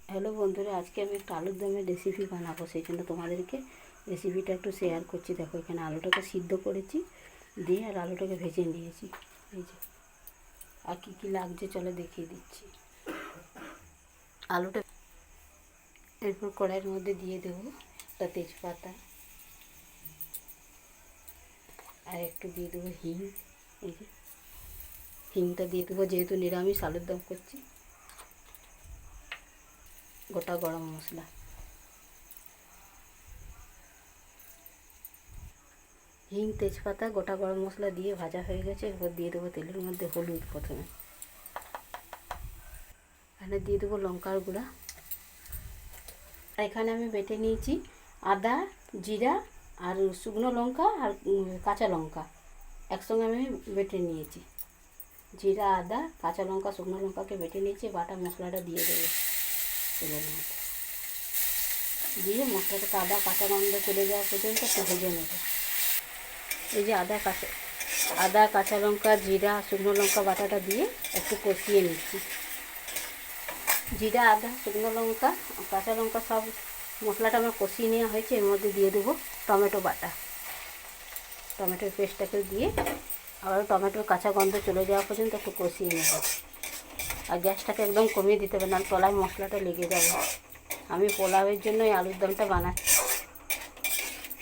Hello বন্ধুরা, আজকে আমি একটা আলুর দমের রেসিপি বানাবো। সেই জন্য তোমাদেরকে রেসিপিটা একটু শেয়ার করছি। দেখো, এখানে আলুটাকে সিদ্ধ করেছি, দিয়ে আর আলুটাকে ভেজে নিয়েছি। এই যে, আর কী কী লাগছে চলে দেখিয়ে দিচ্ছি। আলুটা এরপর কড়াইয়ের মধ্যে দিয়ে দেবো একটা তেজপাতা, আর একটু দিয়ে দেবো হিং। এই যে হিংটা দিয়ে দেবো, যেহেতু নিরামিষ আলুর দম করছি। গোটা গরম মশলা, হিং, তেজপাতা, গোটা গরম মশলা দিয়ে ভাজা হয়ে গেছে। এরপর দিয়ে দেবো তেলের মধ্যে হলুদ। প্রথমে এখানে দিয়ে দেবো লঙ্কার গুঁড়া। এখানে আমি বেটে নিয়েছি আদা, জিরা আর শুকনো লঙ্কা আর কাঁচা লঙ্কা একসঙ্গে আমি বেটে নিয়েছি। জিরা, আদা, কাঁচা লঙ্কা, শুকনো লঙ্কাকে বেটে নিয়েছি। বাটা মশলাটা দিয়ে দেবো তেলের মধ্যে, দিয়ে মশলাটাকে আদা কাঁচা গন্ধ চলে যাওয়া পর্যন্ত একটু ভেজে নেব। এই যে আদা, কাঁচা লঙ্কা, জিরা, শুকনো লঙ্কা বাটাটা দিয়ে একটু কষিয়ে নিচ্ছি। জিরা, আদা, শুকনো লঙ্কা, কাঁচা লঙ্কা সব মশলাটা আমার কষিয়ে নেওয়া হয়েছে। এর মধ্যে দিয়ে দেবো টমেটো বাটা। টমেটোর পেস্টটাকে দিয়ে আবার টমেটোর কাঁচা গন্ধ চলে যাওয়া পর্যন্ত একটু কষিয়ে নেব। আর গ্যাসটাকে একদম কমিয়ে দিতে হবে, না তলায় মশলাটা লেগে যাবে। আমি পোলাওয়ের জন্য এই আলুর দমটা বানাচ্ছি।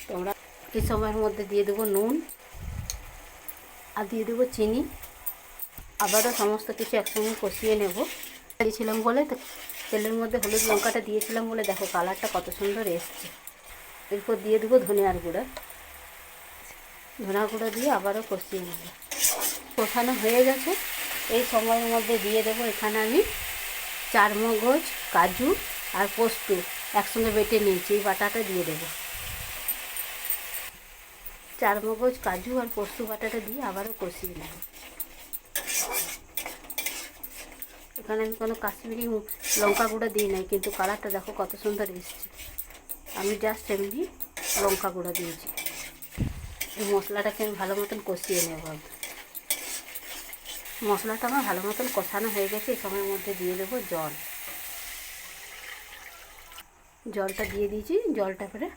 তোমরা এই সময়ের মধ্যে দিয়ে দেবো নুন আর দিয়ে দেবো চিনি। আবারও সমস্ত কিছু একসঙ্গে কষিয়ে নেব। দিয়েছিলাম বলে তো তেলের মধ্যে হলুদ লঙ্কাটা দিয়েছিলাম বলে দেখো কালারটা কত সুন্দর এসছে। এরপর দিয়ে দেবো ধনিয়ার গুঁড়া। ধনিয়া গুঁড়া দিয়ে আবারও কষিয়ে নেব। কষানো হয়ে গেছে। এই সময়ের মধ্যে দিয়ে দেবো এখানে আমি চারমগজ, কাজু আর পোস্ত একসঙ্গে বেটে নিয়েছি। এই বাটাটা দিয়ে দেবো। চারমগজ, কাজু আর পোস্ত বাটাটা দিয়ে আবারও কষিয়ে নেব। এখানে আমি কোনো কাশ্মীরি লঙ্কা গুঁড়ো দিই নাই, কিন্তু কালারটা দেখো কত সুন্দর এসছে। আমি জাস্ট এমনি লঙ্কা গুঁড়ো দিয়েছি। এই মশলাটাকে আমি ভালো মতন কষিয়ে নেব। মশলাটা আমার ভালো মতন কষানো হয়ে গেছে। এই সময়ের মধ্যে দিয়ে দেবো জল। জলটা দিয়ে দিয়েছি। জলটা করে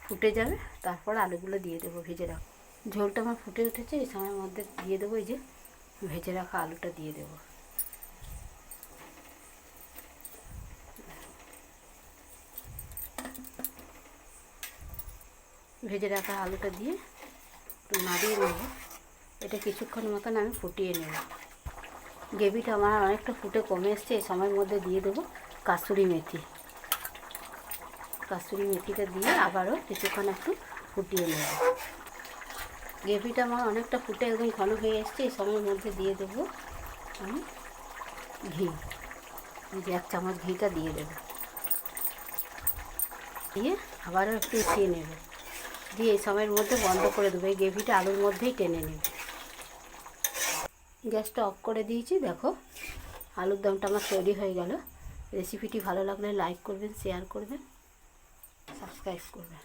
ফুটে যাবে, তারপর আলুগুলো দিয়ে দেবো ভেজে রাখা। ঝোলটা আমার ফুটে উঠেছে। এই সময়ের মধ্যে দিয়ে দেবো এই যে ভেজে রাখা আলুটা দিয়ে দেবো। ভেজে রাখা আলুটা দিয়ে একটু নাড়িয়ে নেব। এটা কিছুক্ষণ মতন আমি ফুটিয়ে নেব। গ্রেভিটা আমার অনেকটা ফুটে কমে এসছে। এই সময়ের মধ্যে দিয়ে দেবো কাসুরি মেথি। কাসুরি মেথিটা দিয়ে আবারও কিছুক্ষণ একটু ফুটিয়ে নেব। গ্রেভিটা আমার অনেকটা ফুটে একদম ঘন হয়ে এসছে। এই সময়ের মধ্যে দিয়ে দেবো আমি ঘি। এই যে 1 চামচ ঘিটা দিয়ে দেবো। দিয়ে আবারও একটু উঠিয়ে নেব। দিয়ে এই সময়ের মধ্যে বন্ধ করে দেবো। এই গ্রেভিটা আলুর মধ্যেই টেনে নেব। গ্যাসটা অফ করে দিয়েছি। দেখো আলুর দমটা আমার তৈরি হয়ে গেল। রেসিপিটি ভালো লাগলে লাইক করবেন, শেয়ার করবেন, সাবস্ক্রাইব করবেন।